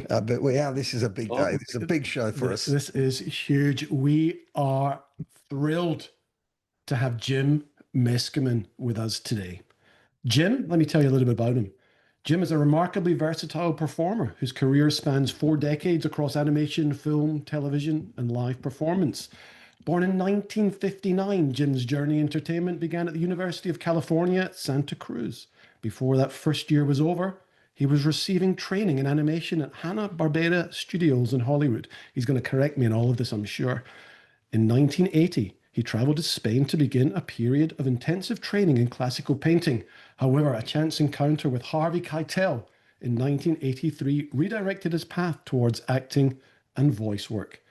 But yeah, this is a big day. This is a big show for us. This is huge. We are thrilled to have Jim Meskimen with us today. Jim, let me tell you a little bit about him. Jim is a remarkably versatile performer whose career spans 4 decades across animation, film, television, and live performance. Born in 1959, Jim's journey in entertainment began at the University of California at Santa Cruz. Before that first year was over, he was receiving training in animation at Hanna-Barbera Studios in Hollywood. He's going to correct me in all of this, I'm sure. In 1980, he traveled to Spain to begin a period of intensive training in classical painting. However, a chance encounter with Harvey Keitel in 1983 redirected his path towards acting and voice work.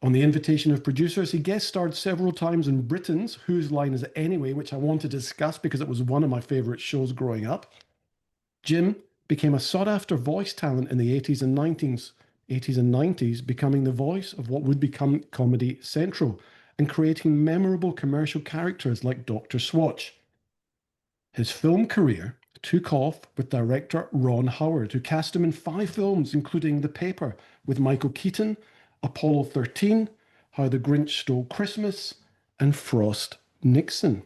On the invitation of producers, he guest starred several times in Britain's Whose Line Is It Anyway, which I want to discuss because it was one of my favorite shows growing up. Jim became a sought-after voice talent in the 80s and 90s, becoming the voice of what would become Comedy Central and creating memorable commercial characters like Dr. Swatch. His film career took off with director Ron Howard, who cast him in 5 films, including The Paper with Michael Keaton, Apollo 13, How the Grinch Stole Christmas, and Frost Nixon.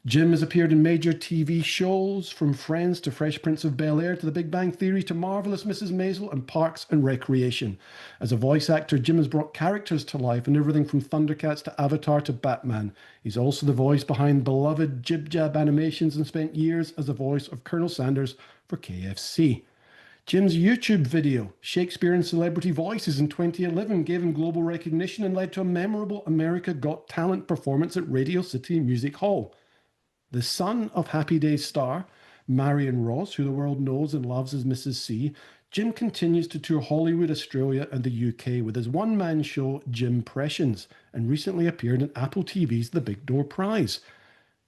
Jim has appeared in major TV shows, from Friends to Fresh Prince of Bel-Air to The Big Bang Theory to Marvelous Mrs Mazel and Parks and Recreation. As a voice actor, Jim has brought characters to life in everything from Thundercats to Avatar to Batman. He's also the voice behind beloved Jib Jab Animations and spent years as the voice of Colonel Sanders for KFC. Jim's YouTube video, Shakespeare and Celebrity Voices, in 2011 gave him global recognition and led to a memorable America Got Talent performance at Radio City Music Hall. The son of Happy Days star Marion Ross, who the world knows and loves as Mrs. C, Jim continues to tour Hollywood, Australia, and the UK with his one-man show, Jimpressions, and recently appeared in Apple TV's The Big Door Prize.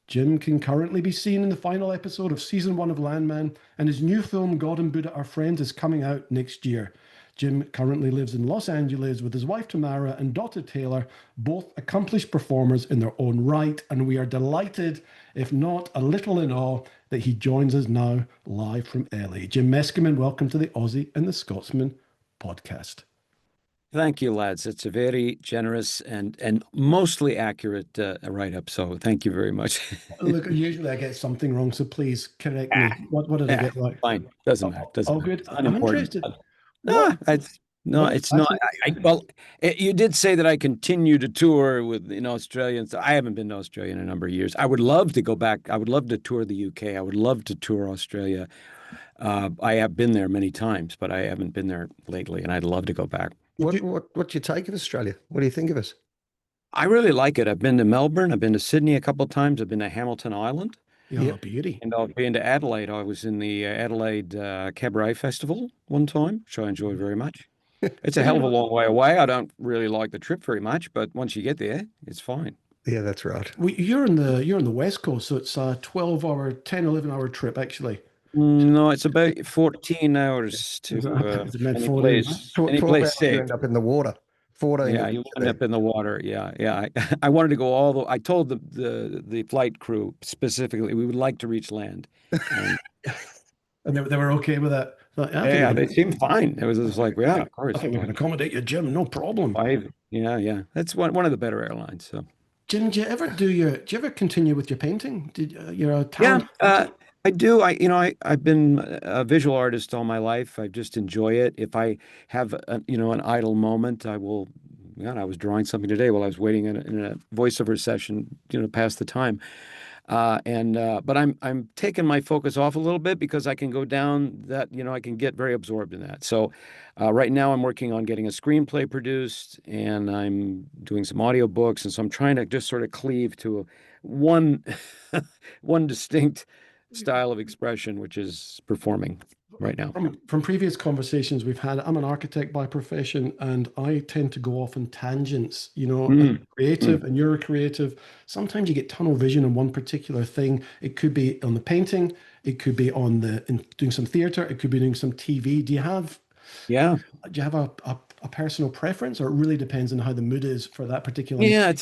Jim can currently be seen in the final episode of Season 1 of Landman, and his new film, God and Buddha Are Friends, is coming out next year. Jim currently lives in Los Angeles with his wife Tamara and daughter Taylor, both accomplished performers in their own right, and we are delighted, if not a little in awe, that he joins us now live from LA. Jim Meskimen, welcome to the Aussie and the Scotsman podcast. Thank you, lads. It's a very generous and mostly accurate write-up, so thank you very much. Look, usually I get something wrong, so please correct me. What did I get right? Fine, doesn't matter. Doesn't matter. Good. I'm interested. It's not. You did say that I continue to tour in Australia. I haven't been to Australia in a number of years. I would love to go back. I would love to tour the UK. I would love to tour Australia. I have been there many times, but I haven't been there lately, and I'd love to go back. What do you take of Australia? What do you think of us? I really like it. I've been to Melbourne. I've been to Sydney a couple of times. I've been to Hamilton Island. Yeah, beauty. And I've been to Adelaide. I was in the Adelaide Cabaret Festival one time, which I enjoyed very much. It's a hell of a long way away. I don't really like the trip very much, but once you get there, it's fine. Yeah, that's right. Well, you're in the West Coast, so it's a 12-hour, 10, 11-hour trip, actually. No, it's about 14 hours to any place safe. You end up in the water. 14. Yeah, you end up in the water. Yeah. I wanted to go all the. I told the flight crew specifically we would like to reach land, and they were okay with that. Yeah, they seemed fine. It was just like, yeah, of course. I think we can accommodate you, Jim. No problem. Yeah. That's one of the better airlines. So, Jim, do you ever continue with your painting? You're a talent? Yeah. I do. I've been a visual artist all my life. I just enjoy it. If I have an idle moment, I will. I was drawing something today while I was waiting in a voiceover session, pass the time. But I'm taking my focus off a little bit because I can go down that. I can get very absorbed in that. So right now I'm working on getting a screenplay produced, and I'm doing some audiobooks, and so I'm trying to just sort of cleave to one distinct style of expression, which is performing right now. From previous conversations we've had, I'm an architect by profession, and I tend to go off on tangents. I'm creative, and you're a creative. Sometimes you get tunnel vision on one particular thing. It could be on the painting, it could be on in doing some theater, it could be doing some TV. Do you have Yeah. Do you have a personal preference, or it really depends on how the mood is for that particular night? Yeah,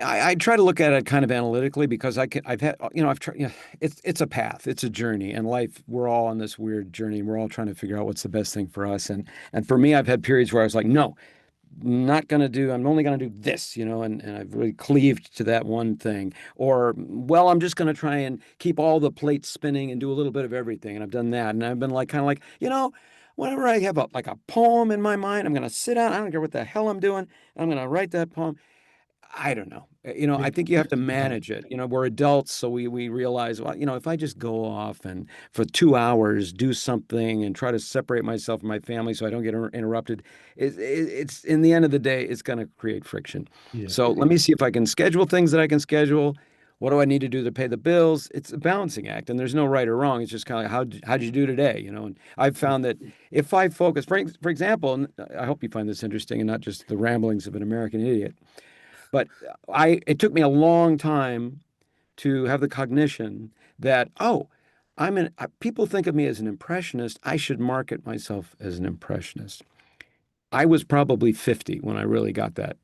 I try to look at it kind of analytically because I've had I've tried it's a path, it's a journey, and life, we're all on this weird journey, and we're all trying to figure out what's the best thing for us. And for me, I've had periods where I was like, no, I'm only gonna do this, and I've really cleaved to that one thing. Or, well, I'm just gonna try and keep all the plates spinning and do a little bit of everything. And I've done that. And I've been like kind of like, whenever I have a poem in my mind, I'm gonna sit down, I don't care what the hell I'm doing, I'm gonna write that poem. I don't know. I think you have to manage it. We're adults, so we realize, well, if I just go off and for 2 hours do something and try to separate myself from my family so I don't get interrupted, it's in the end of the day, it's going to create friction. Yeah. So let me see if I can schedule things that I can schedule. What do I need to do to pay the bills? It's a balancing act, and there's no right or wrong. It's just kind of like, how'd you do today? And I've found that if I focus, for example, and I hope you find this interesting and not just the ramblings of an American idiot. But it took me a long time to have the cognition that, oh, people think of me as an impressionist. I should market myself as an impressionist. I was probably 50 when I really got that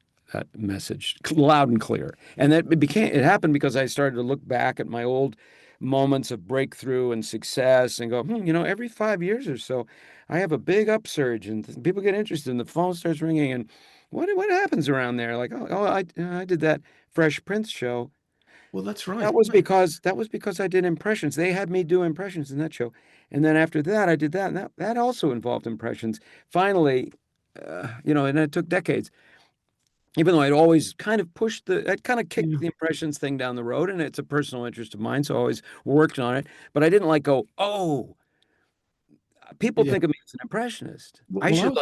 message loud and clear. And it happened because I started to look back at my old moments of breakthrough and success and go, every 5 years or so, I have a big upsurge and people get interested and the phone starts ringing and what happens around there? Like, I did that Fresh Prince show. Well, that's right. That was because I did impressions. They had me do impressions in that show. And then after that, I did that. And that also involved impressions. Finally, and it took decades. Even though I'd always kind of I'd kind of kicked the impressions thing down the road, and it's a personal interest of mine, so I always worked on it. But I didn't like go, oh, people think of me as an impressionist. I should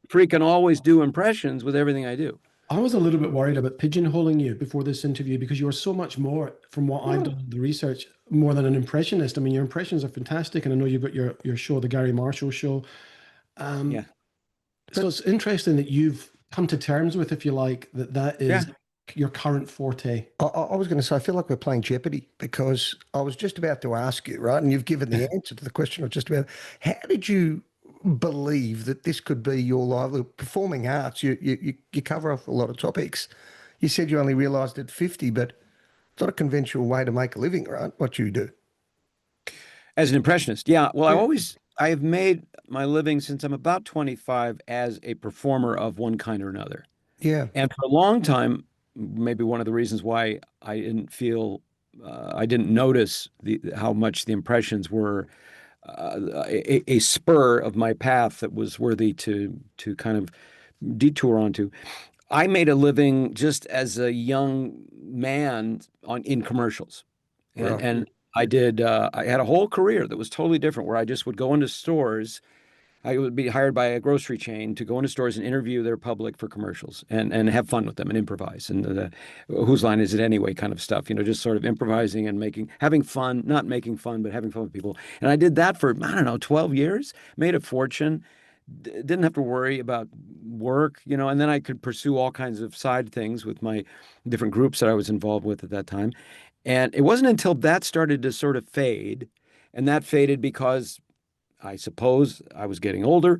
freaking always do impressions with everything I do. I was a little bit worried about pigeonholing you before this interview because you are so much more, from what I've done the research, more than an impressionist. I mean, your impressions are fantastic, and I know you've got your show, the Gary Marshall Show. Yeah. So it's interesting that you've come to terms with, if you like, that is your current forte. I was going to say, I feel like we're playing Jeopardy because I was just about to ask you, right? And you've given the answer to the question I was just about. How did you believe that this could be your livelihood? Performing arts, you cover off a lot of topics. You said you only realised at 50, but it's not a conventional way to make a living, right? What you do. As an impressionist, yeah. Well, I have made my living since I'm about 25 as a performer of one kind or another. Yeah. And for a long time, maybe one of the reasons why I didn't notice how much the impressions were a spur of my path that was worthy to kind of detour onto. I made a living just as a young man in commercials, and I did. I had a whole career that was totally different, where I just would go into stores. I would be hired by a grocery chain to go into stores and interview their public for commercials and have fun with them and improvise and whose line is it anyway kind of stuff, just sort of improvising and having fun, not making fun, but having fun with people. And I did that for, I don't know, 12 years, made a fortune, didn't have to worry about work, and then I could pursue all kinds of side things with my different groups that I was involved with at that time. And it wasn't until that started to sort of fade, and that faded because I suppose I was getting older.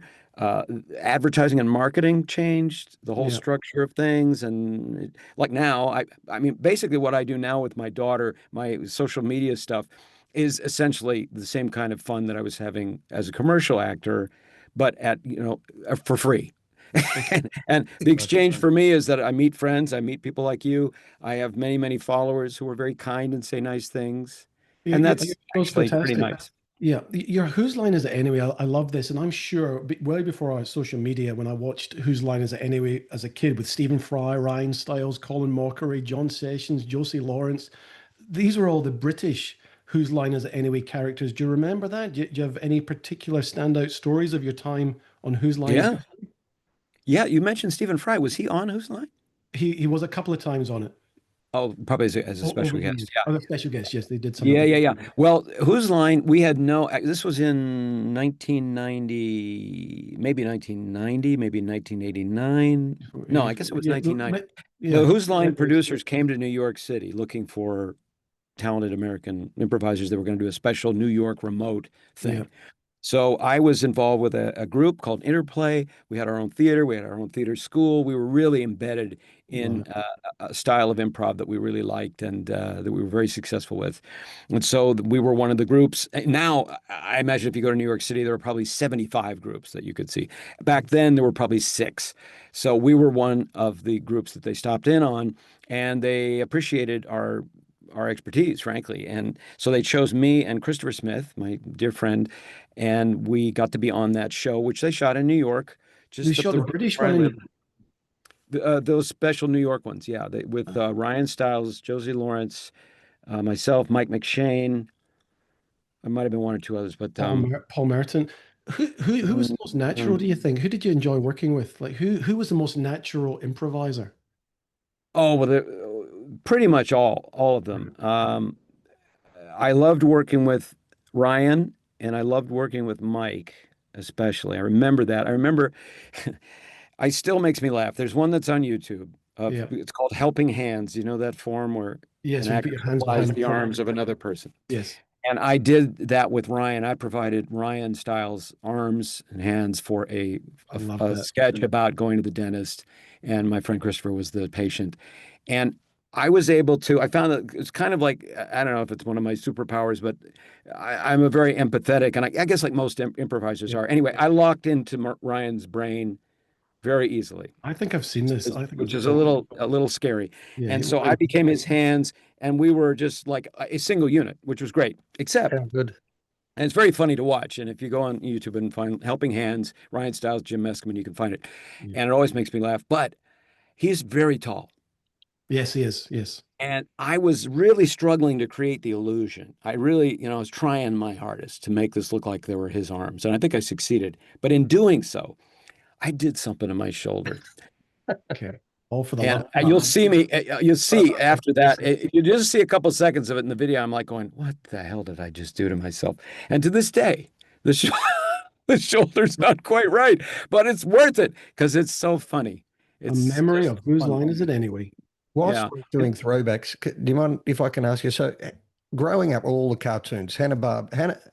Advertising and marketing changed the whole structure of things. And like now, I mean, basically what I do now with my daughter, my social media stuff, is essentially the same kind of fun that I was having as a commercial actor, but for free. And the exchange for me is that I meet friends, I meet people like you. I have many, many followers who are very kind and say nice things. And that's actually pretty nice. Yeah, your Whose Line Is It Anyway? I love this, and I'm sure way before our social media, when I watched Whose Line Is It Anyway as a kid with Stephen Fry, Ryan Stiles, Colin Mockery, John Sessions, Josie Lawrence, these were all the British Whose Line Is It Anyway characters. Do you remember that? Do you have any particular standout stories of your time on Whose Line Is It? Yeah, you mentioned Stephen Fry. Was he on Whose Line? He was a couple of times on it. Oh, probably as a special guest. Yeah. Oh, a special guest. Yes, they did something. Yeah. Well, Whose Line? We had this was in 1990, maybe 1990, maybe 1989. No, I guess it was 1990. The Whose Line producers came to New York City looking for talented American improvisers that were going to do a special New York remote thing. So I was involved with a group called Interplay. We had our own theater. We had our own theater school. We were really embedded in Wow. a style of improv that we really liked and that we were very successful with. And so we were one of the groups. Now, I imagine if you go to New York City, there were probably 75 groups that you could see. Back then, there were probably six. So we were one of the groups that they stopped in on, and they appreciated our expertise, frankly. And so they chose me and Christopher Smith, my dear friend, and we got to be on that show, which they shot in New York, They just up shot the the road British where I one live. in. Those special New York ones, yeah, with Ryan Stiles, Josie Lawrence, myself, Mike McShane. There might have been one or two others, but Paul Merton. Who was the most natural, um, do you think? Who did you enjoy working with? Like who was the most natural improviser? oh well, pretty much all of them. I loved working with Ryan, and I loved working with Mike, especially. I remember that. I remember. I still makes me laugh. There's one that's on YouTube of Yeah. it's called Helping Hands. You know that form where Yes, an when you put actor your hands supplies behind the the front. arms of another person. Yes. And I did that with Ryan. I provided Ryan Styles arms and hands for I love a that. sketch about going to the dentist, and my friend Christopher was the patient. And I was able to, I found that it's kind of like, I don't know if it's one of my superpowers, but I'm a very empathetic, and I guess like most improvisers Yeah. are. Anyway, I locked into Ryan's brain very easily, I think I've seen this. I think I've which is seen it. a little scary. Yeah. And so I became his hands, and we were just like a single unit, which was great. Except, How good. and it's very funny to watch. And if you go on YouTube and find Helping Hands, Ryan Stiles, Jim Meskimen, you can find it. Yeah. And it always makes me laugh. But he's very tall. Yes, he is. Yes. And I was really struggling to create the illusion. I really, I was trying my hardest to make this look like they were his arms. And I think I succeeded. But in doing so, I did something to my shoulder. Okay. All for the And love. you'll see after that, you just see a couple seconds of it in the video. I'm like going, what the hell did I just do to myself? And to this day, the, sh the shoulder's not quite right, but it's worth it because it's so funny. A It's memory just of whose fun. line is it anyway? Whilst Yeah. we're doing throwbacks, do you mind if I can ask you? So, growing up, all the cartoons, Hannah,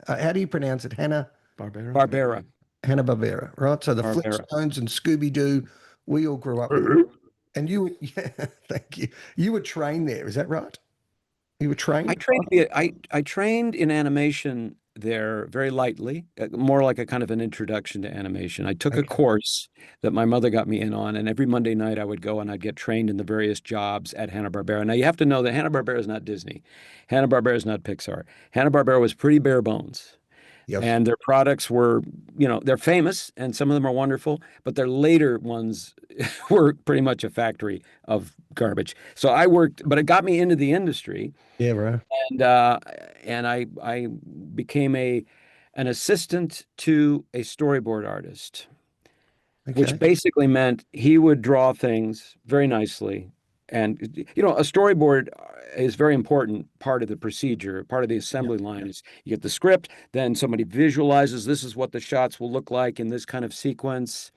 how do you pronounce it? Barbara. Barbera. Hanna-Barbera, right? So the Barbera. Flintstones and Scooby-Doo, we all grew up with. And you, yeah, thank you. You were trained there, is that right? You were trained? I trained in animation there very lightly, more like a kind of an introduction to animation. I took a Okay. course that my mother got me in on, and every Monday night I would go and I'd get trained in the various jobs at Hanna-Barbera. Now you have to know that Hanna-Barbera is not Disney. Hanna-Barbera is not Pixar. Hanna-Barbera was pretty bare bones. Yes. And their products were, they're famous and some of them are wonderful, but their later ones were pretty much a factory of garbage. So I worked, but it got me into the industry. Yeah, right. And I became an assistant to a storyboard artist, which Okay. basically meant he would draw things very nicely. And a storyboard is very important part of the procedure. Part of the assembly line is you get the script, then somebody visualizes this is what the shots will look like in this kind of sequence.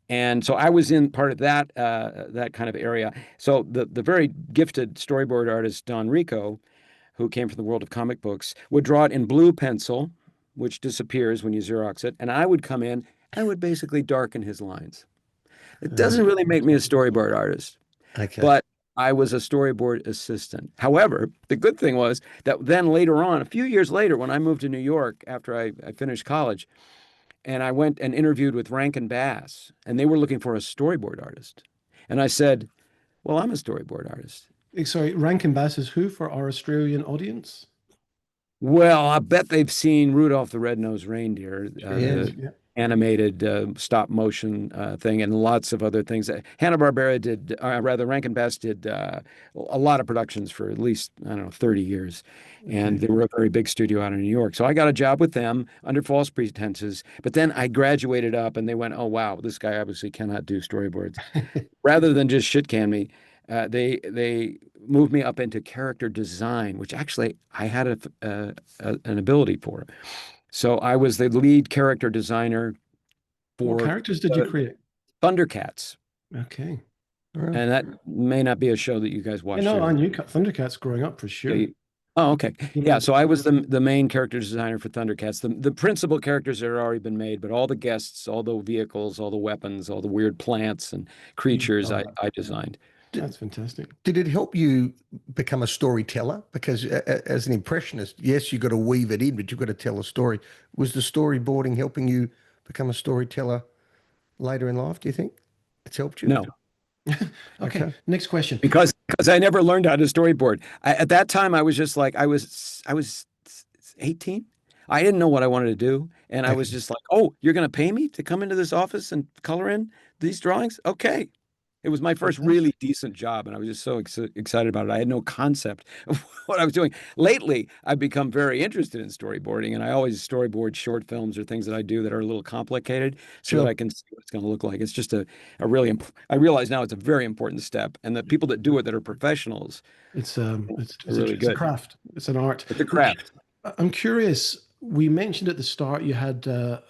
And so I was in part of that kind of area. So the very gifted storyboard artist Don Rico, who came from the world of comic books, would draw it in blue pencil, which disappears when you Xerox it. And I would come in, I would basically darken his lines. It doesn't really make me a storyboard artist, Okay. but I was a storyboard assistant. However, the good thing was that then later on, a few years later, when I moved to New York after I finished college, and I went and interviewed with Rankin Bass, and they were looking for a storyboard artist. And I said, well, I'm a storyboard artist. Sorry, Rankin Bass is who for our Australian audience? Well, I bet they've seen Rudolph the Red-Nosed Reindeer, Yes. the animated stop motion thing, and lots of other things. Hanna-Barbera did, rather, Rankin Bass did a lot of productions for at least, I don't know, 30 years. And they were a very big studio out in New York. So I got a job with them under false pretenses. But then I graduated up and they went, oh, wow, this guy obviously cannot do storyboards. Rather than just shit can me, they moved me up into character design, which actually I had an ability for. So I was the lead character designer What for characters did you create? Thundercats. Okay. All right. And that may not be a show that you guys watch. I knew Thundercats growing up for sure. Oh, okay. You Yeah, know, so I was the main character designer for Thundercats. The principal characters had already been made, but all the guests, all the vehicles, all the weapons, all the weird plants and you've creatures done that. I designed. That's fantastic. Did it help you become a storyteller? Because as an impressionist, yes, you've got to weave it in, but you've got to tell a story. Was the storyboarding helping you become a storyteller later in life, do you think? It's helped you? No, Okay, Okay. next question. because I never learned how to storyboard. At that time, I was just like I was 18. I didn't know what I wanted to do, and I was Okay. just like, "Oh, you're going to pay me to come into this office and color in these drawings? Okay." It was my first really decent job, and I was just so excited about it. I had no concept of what I was doing. Lately, I've become very interested in storyboarding, and I always storyboard short films or things that I do that are a little complicated so that Sure. I can see what it's going to look like. It's just a really, I realize now it's a very important step, and the people that do it that are professionals are really It's a good. craft. It's an art. It's a craft. I'm curious. We mentioned at the start you had a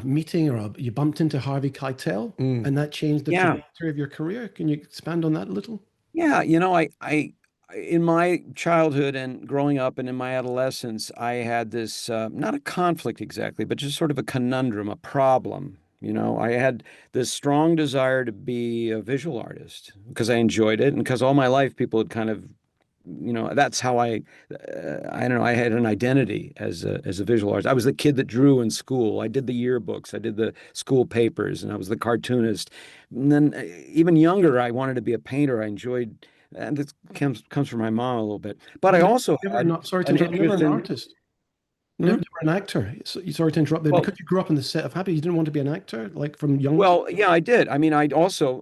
meeting you bumped into Harvey Keitel, Mm. and that changed the Yeah. trajectory of your career. Can you expand on that a little? Yeah, in my childhood and growing up and in my adolescence, I had this not a conflict exactly, but just sort of a conundrum, a problem. I had this strong desire to be a visual artist because I enjoyed it and because all my life people had kind of, that's how I don't know, I had an identity as a visual artist. I was the kid that drew in school. I did the yearbooks, I did the school papers, and I was the cartoonist. And then even younger, I wanted to be a painter. I enjoyed, and this comes from my mom a little bit. But I also Never had not sorry to an interrupt. Never interest an in, artist. Hmm? Never an actor. Sorry to interrupt there. Well, Because you grew up on the set of Happy, you didn't want to be an actor, like from young. Well, yeah, I did. I mean, I also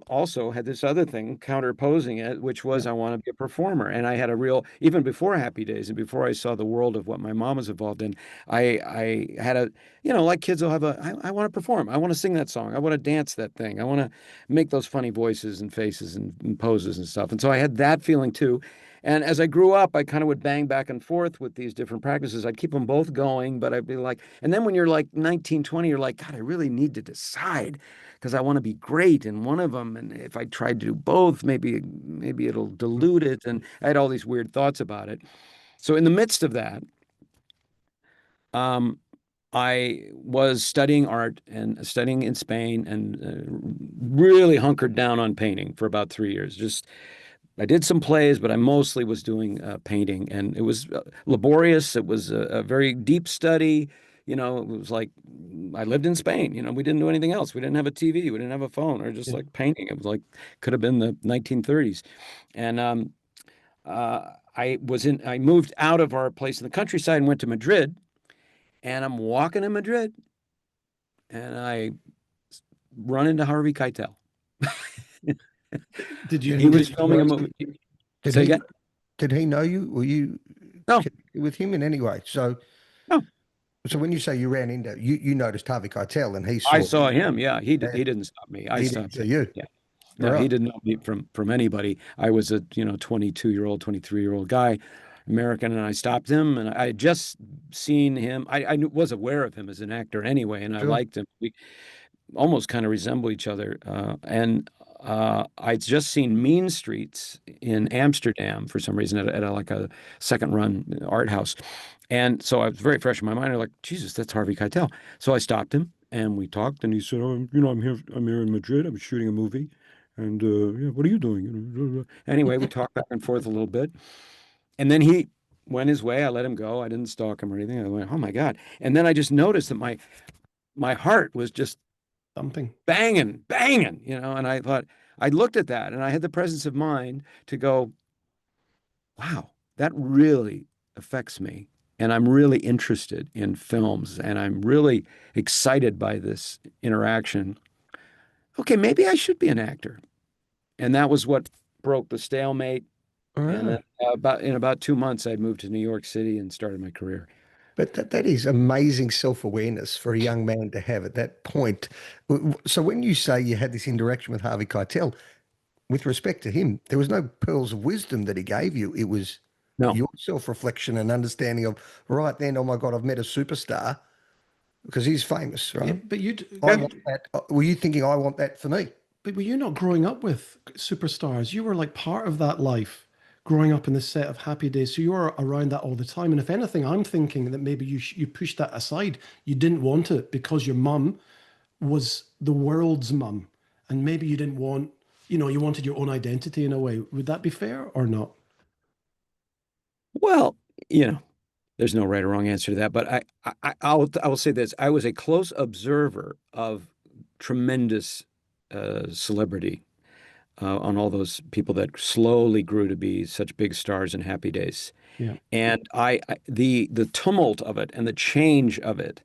had this other thing counterposing it, which Yeah. was I want to be a performer. And I had a real, even before Happy Days and before I saw the world of what my mom was involved in, I had a, like kids will have I want to perform. I want to sing that song. I want to dance that thing. I want to make those funny voices and faces and poses and stuff. And so I had that feeling too. And as I grew up, I kind of would bang back and forth with these different practices. I'd keep them both going, but I'd be like, and then when you're like 19, 20, you're like, God, I really need to decide because I want to be great in one of them. And if I tried to do both, maybe it'll dilute it. And I had all these weird thoughts about it. So in the midst of that, um, I was studying art and studying in Spain and really hunkered down on painting for about 3 years. Just I did some plays, but I mostly was doing painting, and it was laborious. It was a very deep study. It was like I lived in Spain. We didn't do anything else. We didn't have a TV. We didn't have a phone, or just Yeah. like painting. It was like could have been the 1930s. And I moved out of our place in the countryside and went to Madrid. And I'm walking in Madrid, and I run into Harvey Keitel. Did you? He was Did filming a you movie. Did Say he again? did he know you? Were you No, connected with him in any way? So no. so when you say you ran into you noticed Harvey Keitel and he I saw saw him. Yeah, yeah, he didn't stop me. I he didn't stopped see him. you. Yeah, All no, he right. didn't know me from anybody. I was a 22-year-old, 23-year-old guy, American, and I stopped him. And I had just seen him. I was aware of him as an actor anyway, and I Sure. liked him. We almost kind of resemble each other. And I'd just seen Mean Streets in Amsterdam for some reason at like a second run art house. And so I was very fresh in my mind. I was like, Jesus, that's Harvey Keitel. So I stopped him and we talked, and he said, "Oh, I'm here in Madrid. I'm shooting a movie. And yeah, what are you doing?" Anyway, we talked back and forth a little bit. And then he went his way. I let him go. I didn't stalk him or anything. I went, oh my God. And then I just noticed that my heart was just something? banging, and I thought, I looked at that and I had the presence of mind to go, wow, that really affects me. And I'm really interested in films and I'm really excited by this interaction. Okay, maybe I should be an actor. And that was what broke the stalemate. All And right. then in about 2 months, I'd moved to New York City and started my career. But that is amazing self-awareness for a young man to have at that point. So when you say you had this interaction with Harvey Keitel, with respect to him, there was no pearls of wisdom that he gave you. It was No, your self-reflection and understanding of, right then, oh my God, I've met a superstar because he's famous, Yeah, right? but I want that. Were you thinking, I want that for me? but were you not growing up with superstars? You were like part of that life growing up in the set of Happy Days. So you were around that all the time. And if anything, I'm thinking that maybe you pushed that aside. You didn't want it because your mum was the world's mum. And maybe you didn't want, you wanted your own identity in a way. Would that be fair or not? Well, there's no right or wrong answer to that, but I will say this. I was a close observer of tremendous celebrity on all those people that slowly grew to be such big stars in Happy Days. Yeah. And the tumult of it and the change of it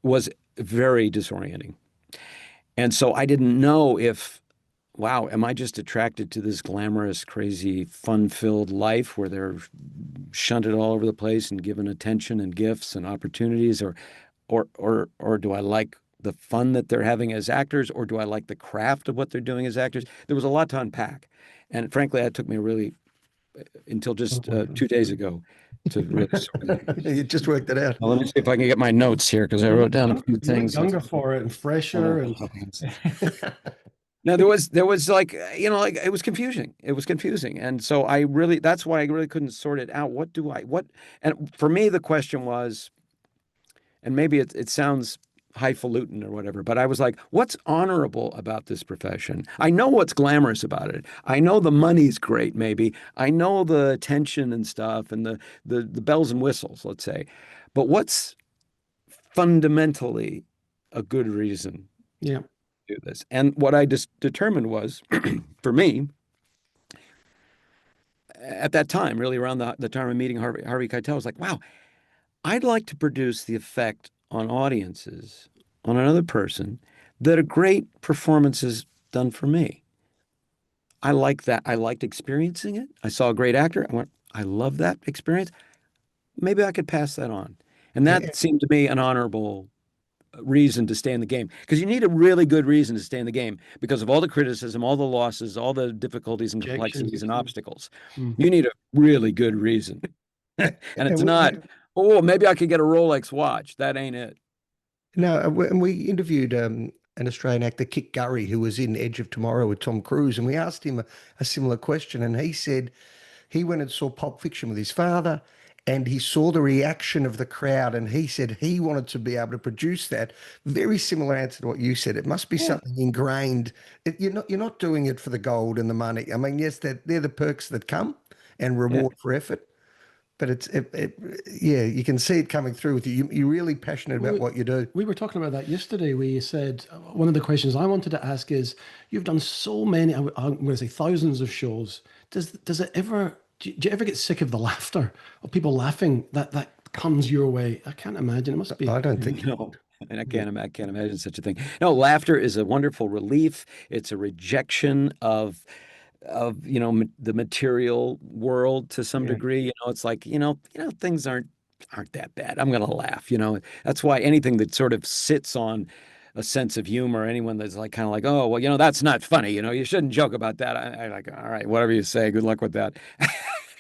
was very disorienting. And so I didn't know if, wow, am I just attracted to this glamorous, crazy, fun-filled life where they're shunted all over the place and given attention and gifts and opportunities, or do I like the fun that they're having as actors, or do I like the craft of what they're doing as actors? There was a lot to unpack, and frankly, that took me really until just 2 days ago to really sort of. You just worked it out. Well, let me see if I can get my notes here because I wrote down a few things. Younger for it and fresher. And no, there was like, like it was confusing. It was confusing. And so that's why I really couldn't sort it out. And for me, the question was, and maybe it sounds highfalutin or whatever, but I was like, what's honorable about this profession? I know what's glamorous about it. I know the money's great, maybe. I know the attention and stuff and the bells and whistles, let's say. But what's fundamentally a good reason to do this? And what I just determined was, for me, at that time, really around the time of meeting Harvey Keitel, I was like, wow, I'd like to produce the effect on audiences, on another person, that a great performance has done for me. I like that. I liked experiencing it. I saw a great actor. I went, I love that experience. Maybe I could pass that on. And that seemed to me an honorable reason to stay in the game. Because you need a really good reason to stay in the game because of all the criticism, all the losses, all the difficulties and complexities and obstacles. You need a really good reason. And it's not, oh, maybe I could get a Rolex watch. That ain't it. No, and we interviewed an Australian actor, Kit Gurry, who was in Edge of Tomorrow with Tom Cruise, and we asked him a similar question, and he said he went and saw Pulp Fiction with his father, and he saw the reaction of the crowd, and he said he wanted to be able to produce that. Very similar answer to what you said. It must be something ingrained. You're not doing it for the gold and the money. I mean, yes, they're the perks that come and reward for effort. But you can see it coming through with you. You're really passionate about what you do. We were talking about that yesterday. We said one of the questions I wanted to ask is, you've done so many, I'm going to say thousands of shows. Do you ever get sick of the laughter of people laughing that comes your way? I can't imagine. It must be. I don't think no. And I can't imagine such a thing. No, laughter is a wonderful relief. It's a rejection of the material world to some degree. It's like, things aren't that bad. I'm going to laugh. That's why anything that sort of sits on a sense of humor, anyone that's like kind of like, oh, well, that's not funny. You shouldn't joke about that. I like, all right, whatever you say, good luck with that.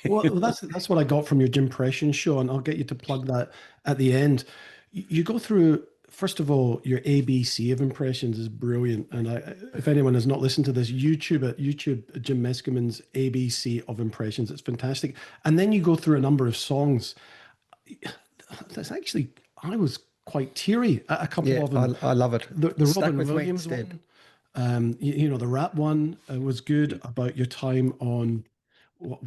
Well, that's what I got from your Jim Impression show, and I'll get you to plug that at the end. You go through, first of all, your ABC of impressions is brilliant. And if anyone has not listened to this, YouTube Jim Meskimen's ABC of impressions. It's fantastic. And then you go through a number of songs. That's actually, I was quite teary at a couple of them. I love it. The Robin Williams one. The rap one was good about your time on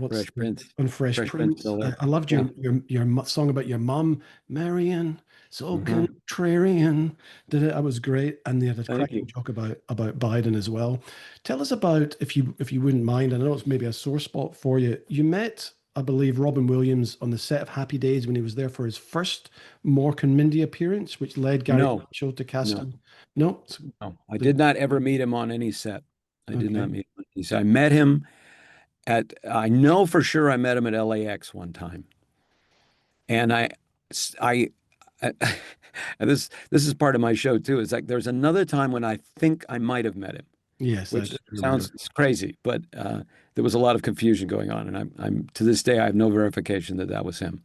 Fresh Prince. On Fresh Prince. I loved your song about your mum, Marion. So contrarian. That was great, and they had a cracking joke about Biden as well. Tell us about, if you wouldn't mind. I know it's maybe a sore spot for you. You met, I believe, Robin Williams on the set of Happy Days when he was there for his first Mork and Mindy appearance, which led Gary Mitchell to cast him. No, I did not ever meet him on any set. I did not meet him on any set. I met him I know for sure I met him at LAX one time. And and this is part of my show too. It's like there's another time when I think I might have met him. Yes, which sounds crazy, but there was a lot of confusion going on, and I'm to this day I have no verification that was him.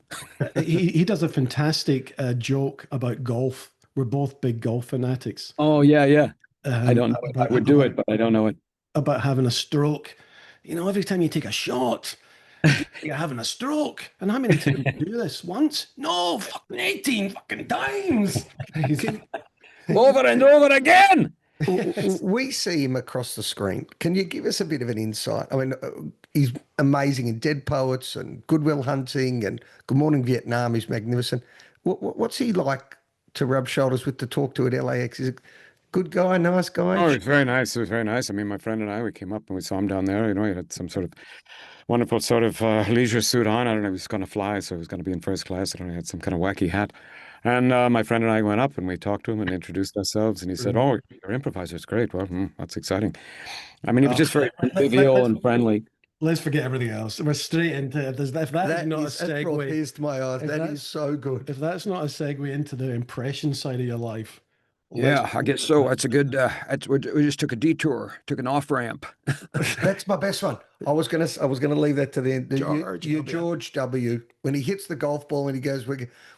he does a fantastic joke about golf. We're both big golf fanatics. Oh yeah. I don't know it. I would do it, but I don't know it. About having a stroke. Every time you take a shot, You're having a stroke. And how many times do you do this? Once? No, fucking 18 fucking times. Can, Over and over again. we see him across the screen. Can you give us a bit of an insight? I mean, he's amazing in Dead Poets and Good Will Hunting and Good Morning Vietnam. He's magnificent. What's he like to rub shoulders with, to talk to at LAX? Is it good guy, nice guy? Oh, it was very nice. It was very nice. I mean, my friend and I, we came up and we saw him down there. You know, he had some sort of wonderful sort of leisure suit on. I don't know, he was going to fly, so he was going to be in first class. I don't know, he had some kind of wacky hat. And my friend and I went up and we talked to him and introduced ourselves. And he said, "Oh, you're improvisers. Great. Well, that's exciting." I mean, he was just very convivial and friendly. Let's forget everything else. We're straight into it. If that is not a That brought segue, tears to my eyes. That is so good. if that's not a segue into the impression side of your life, Yeah, I guess so. That's a good, we just took a detour, took an off ramp. That's my best one. I was gonna leave that to the end. George W. George W. When he hits the golf ball and he goes,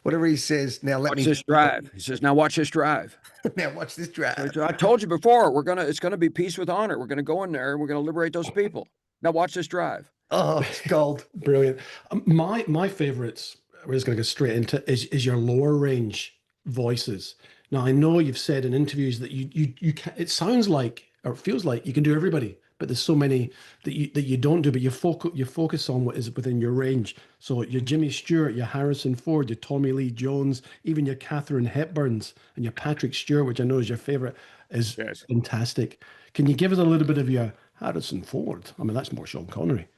whatever he says. Now let Watch me this drive. He says, "Now watch this drive." now watch this drive. I told you before, it's gonna be peace with honor. We're gonna go in there and we're gonna liberate those people. Now watch this drive. Oh, it's gold. brilliant. My favorites, we're just going to go straight into, is your lower range voices. Now, I know you've said in interviews that you can, it sounds like, or it feels like you can do everybody, but there's so many that you don't do, but you focus on what is within your range. So your Jimmy Stewart, your Harrison Ford, your Tommy Lee Jones, even your Katharine Hepburns and your Patrick Stewart, which I know is your favorite, is fantastic. Can you give us a little bit of your Harrison Ford? I mean, that's more Sean Connery.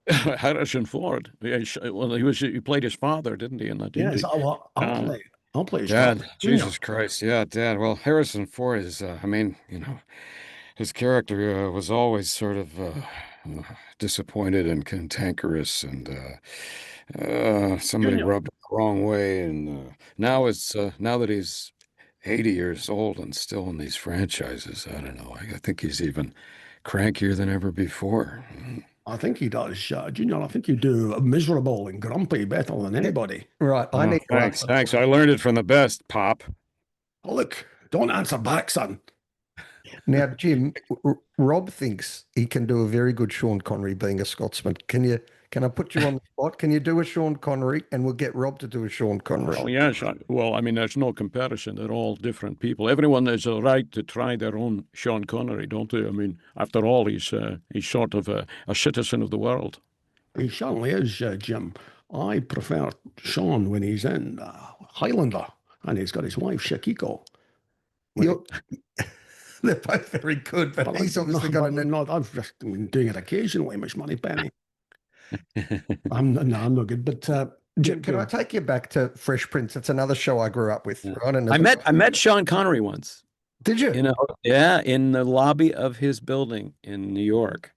Harrison Ford. Well, he played his father, didn't he? In that? Yeah, I'll play his Dad, father. Jesus Christ, yeah, Dad. Well, Harrison Ford is, I mean, his character was always sort of disappointed and cantankerous, and somebody rubbed him the wrong way. And now that he's 80 years old and still in these franchises, I don't know. I think he's even crankier than ever before. I think he does, Junior. I think you do miserable and grumpy better than anybody. Right. I need Thanks. I learned it from the best, Pop. Oh, look, don't answer back, son. Now, Jim, Rob thinks he can do a very good Sean Connery being a Scotsman. Can I put you on the spot? Can you do a Sean Connery, and we'll get Rob to do a Sean Connery? Oh, yes. Well, I mean, there's no comparison. They're all different people. Everyone has a right to try their own Sean Connery, don't they? I mean, after all, he's sort of a citizen of the world. He certainly is, Jim. I prefer Sean when he's in Highlander and he's got his wife, Shakiko. They're both very good, but he's obviously got a... I've just been doing it occasionally, Miss Moneypenny. I'm not good, but Jim, can I take you back to Fresh Prince? It's another show I grew up with. Right? And I met Sean Connery once. Did you? In the lobby of his building in New York.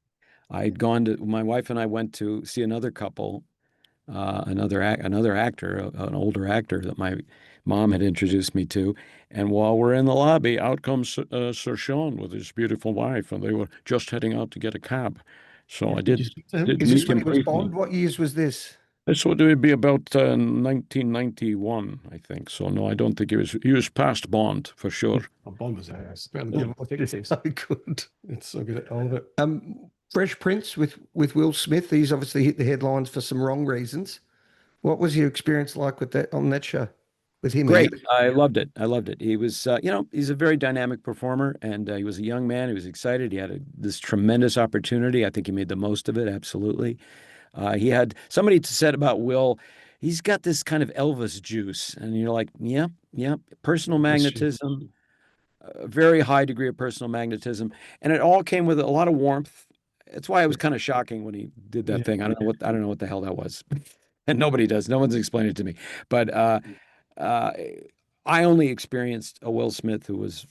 My wife and I went to see another couple, another actor, an older actor that my mom had introduced me to. And while we're in the lobby, out comes Sir Sean with his beautiful wife, and they were just heading out to get a cab. So I did. Is this when he was Bond? What years was this? This would be about 1991, I think. So no, I don't think he was past Bond for sure. Bond was so good. It's so good at all of it. Fresh Prince with Will Smith. He's obviously hit the headlines for some wrong reasons. What was your experience like with that on that show? With him? Great. I loved it. He was, he's a very dynamic performer, and he was a young man. He was excited. He had this tremendous opportunity. I think he made the most of it. Absolutely. He had somebody said about Will, he's got this kind of Elvis juice, and you're like, yeah, personal magnetism, a very high degree of personal magnetism, and it all came with a lot of warmth. That's why it was kind of shocking when he did that thing. I don't know what the hell that was, and nobody does. No one's explained it to me, but I only experienced a Will Smith who was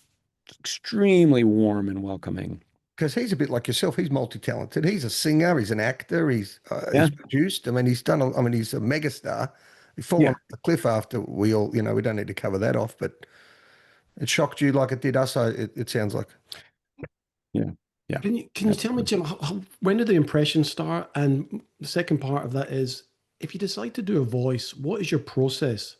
extremely warm and welcoming. Because he's a bit like yourself. He's multi-talented. He's a singer. He's an actor. He's produced. I mean, he's a megastar. He fallen off the cliff after we all, we don't need to cover that off, but it shocked you like it did us. It sounds like. Yeah. Can you tell me, Jim, when did the impression start? And the second part of that is, if you decide to do a voice, what is your process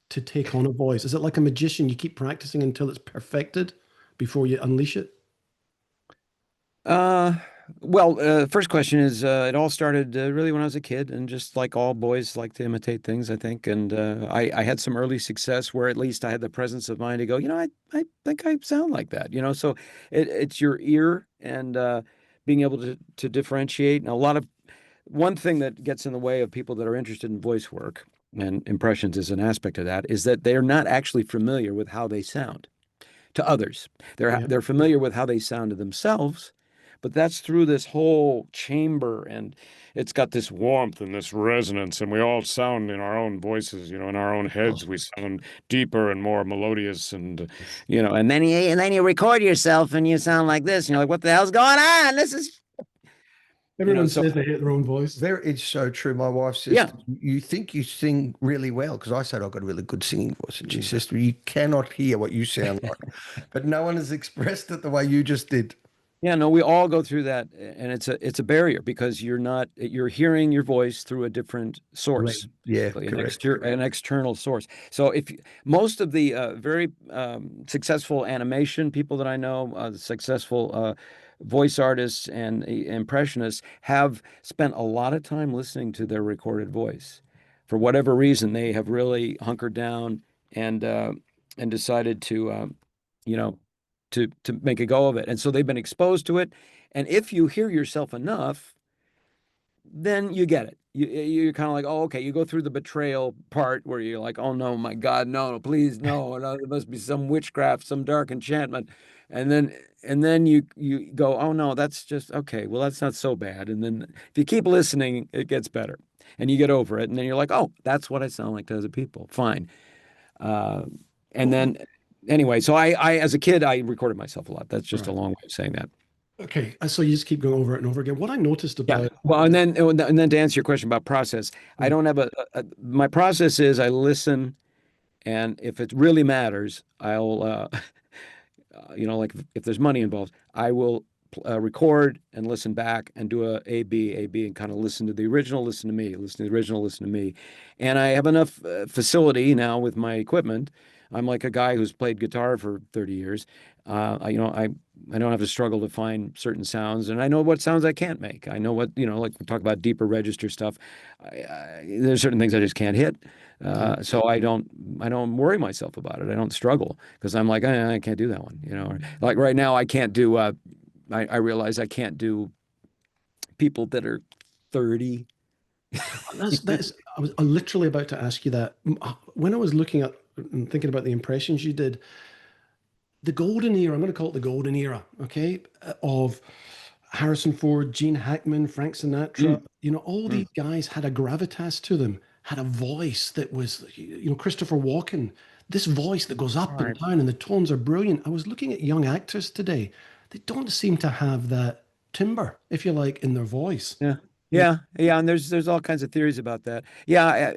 to take on a voice? Is it like a magician? You keep practicing until it's perfected before you unleash it? Well, first question is, it all started really when I was a kid, and just like all boys like to imitate things, I think. And I had some early success where at least I had the presence of mind to go, I think I sound like that, So it's your ear and being able to differentiate. And one thing that gets in the way of people that are interested in voice work, and impressions is an aspect of that, is that they're not actually familiar with how they sound to others. Yeah. They're familiar with how they sound to themselves, but that's through this whole chamber, and it's got this warmth and this resonance, and we all sound in our own voices, in our own heads. We sound deeper and more melodious, and and then you record yourself and you sound like this, and you're like, what the hell's going on? This is Everyone so says they hate their own voice. It's so true. My wife says, Yeah. you think you sing really well, because I said I've got a really good singing voice. And she says, you cannot hear what you sound like. But no one has expressed it the way you just did. Yeah, no, we all go through that, and it's a barrier because you're hearing your voice through a different source, Yeah, basically, correct. an external source. So most of the very successful animation people that I know, successful voice artists and impressionists have spent a lot of time listening to their recorded voice. For whatever reason, they have really hunkered down and decided to you know to make a go of it. And so they've been exposed to it. And if you hear yourself enough, then you get it. You're kind of like, oh, okay. You go through the betrayal part where you're like, oh no, my God, no, please, no, no, there must be some witchcraft, some dark enchantment. And then you go, oh no, that's just okay. Well, that's not so bad. And then if you keep listening, it gets better, and you get over it. And then you're like, oh, that's what I sound like to other people. Fine. Uh, and then anyway, so I as a kid, I recorded myself a lot. That's just a long way of saying that. Okay, so you just keep going over it and over again. What I noticed Yeah. about Well, and then to answer your question about process, I don't have my process is I listen, and if it really matters, I'll like if there's money involved, I will record and listen back and do A B, and kind of listen to the original, listen to me, listen to the original, listen to me. And I have enough facility now with my equipment. I'm like a guy who's played guitar for 30 years. I don't have to struggle to find certain sounds, and I know what sounds I can't make. I know what, like we talk about deeper register stuff. There's certain things I just can't hit. So I don't worry myself about it. I don't struggle because I'm like, I can't do that one. Like right now, I can't do. I realize I can't do people that are 30. I was literally about to ask you that. When I was looking at and thinking about the impressions you did, the golden era, I'm going to call it the golden era, okay, of Harrison Ford, Gene Hackman, Frank Sinatra, all these guys had a gravitas to them, had a voice that was, Christopher Walken, this voice that goes up and down, and the tones are brilliant. I was looking at young actors today. They don't seem to have that timbre, if you like, in their voice. Yeah, and there's all kinds of theories about that. Yeah,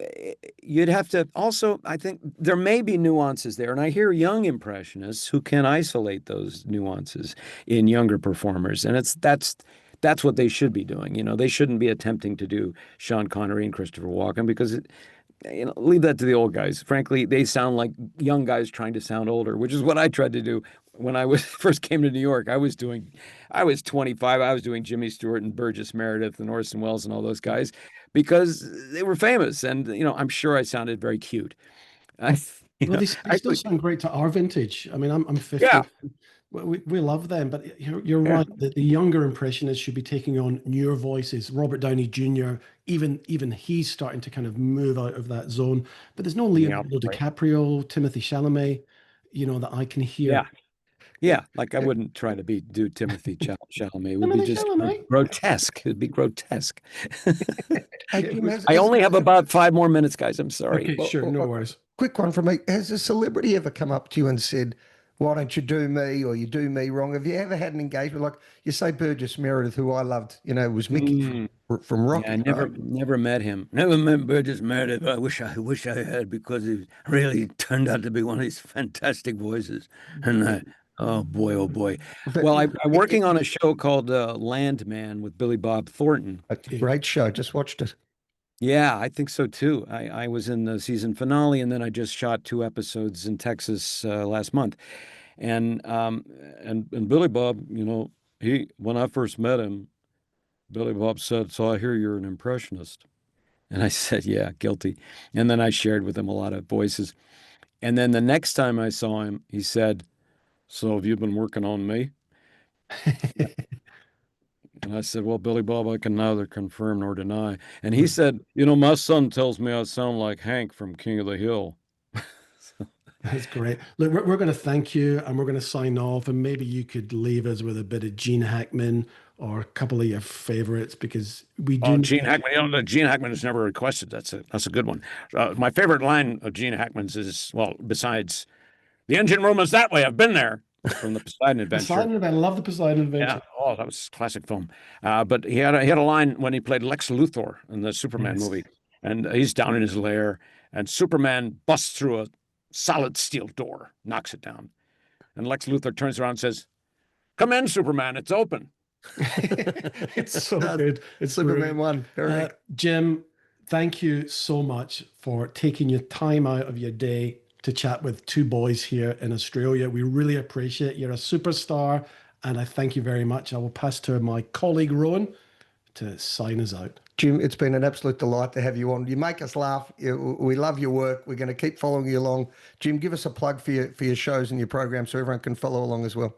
you'd have to also, I think there may be nuances there, and I hear young impressionists who can isolate those nuances in younger performers, and that's what they should be doing. They shouldn't be attempting to do Sean Connery and Christopher Walken because leave that to the old guys. Frankly, they sound like young guys trying to sound older, which is what I tried to do when I first came to New York. I was 25. I was doing Jimmy Stewart and Burgess Meredith and Orson Welles and all those guys because they were famous. And, I'm sure I sounded very cute. Well, they still sound great to our vintage. I mean, I'm 50. Yeah. We love them, but you're right that the younger impressionists should be taking on newer voices. Robert Downey Jr., even he's starting to kind of move out of that zone. But there's no Leonardo DiCaprio, Timothy Chalamet, that I can hear. Yeah, like I wouldn't try to do Timothy Chalamet. It would be just grotesque. It'd be grotesque. I only have about 5 more minutes, guys. I'm sorry. Okay, sure, no worries. Quick one from me. Has a celebrity ever come up to you and said, why don't you do me, or you do me wrong? Have you ever had an engagement like you say Burgess Meredith, who I loved, was Mickey from Rocky? Yeah, I never met him. Never met Burgess Meredith. I wish I had, because he really turned out to be one of these fantastic voices. And oh boy. Well, I'm working on a show called Landman with Billy Bob Thornton. A great show. Just watched it. Yeah, I think so too. I was in the season finale, and then I just shot 2 episodes in Texas last month. And Billy Bob, when I first met him, Billy Bob said, "So I hear you're an impressionist." And I said, "Yeah, guilty." And then I shared with him a lot of voices. And then the next time I saw him, he said, "So have you been working on me?" And I said, "Well, Billy Bob, I can neither confirm nor deny." And he said, "My son tells me I sound like Hank from King of the Hill." That's great. Look, we're going to thank you and we're going to sign off. And maybe you could leave us with a bit of Gene Hackman or a couple of your favorites, because we do. Oh, Gene Hackman. Gene Hackman is never requested. That's a good one. My favorite line of Gene Hackman's is, well, besides "The engine room is that way. I've been there," from the Poseidon Adventure. I love the Poseidon Adventure. Yeah. Oh, that was a classic film. But he had a line when he played Lex Luthor in the Superman movie, and he's down in his lair, and Superman busts through a solid steel door, knocks it down, and Lex Luthor turns around and says, "Come in, Superman. It's open." It's so good. It's Superman one. Jim, thank you so much for taking your time out of your day to chat with two boys here in Australia. We really appreciate it. You're a superstar, and I thank you very much. I will pass to my colleague Rowan to sign us out. Jim, it's been an absolute delight to have you on. You make us laugh. We love your work. We're going to keep following you along. Jim, give us a plug for your shows and your programs so everyone can follow along as well.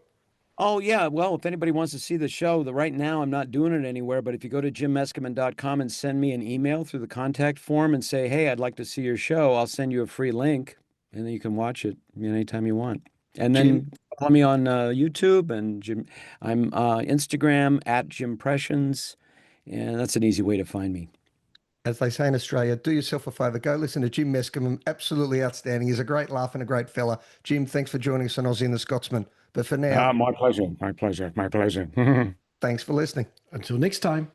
Oh, yeah. Well, if anybody wants to see the show, right now I'm not doing it anywhere, but if you go to jimmeskimen.com and send me an email through the contact form and say, "Hey, I'd like to see your show," I'll send you a free link, and then you can watch it anytime you want. And then follow me on YouTube and I'm Instagram at Jimpressions, and that's an easy way to find me. As they say in Australia, do yourself a favour. Go listen to Jim Meskimen. Absolutely outstanding. He's a great laugh and a great fella. Jim, thanks for joining us on Aussie and the Scotsman. But for now... my pleasure. My pleasure. My pleasure. Thanks for listening. Until next time.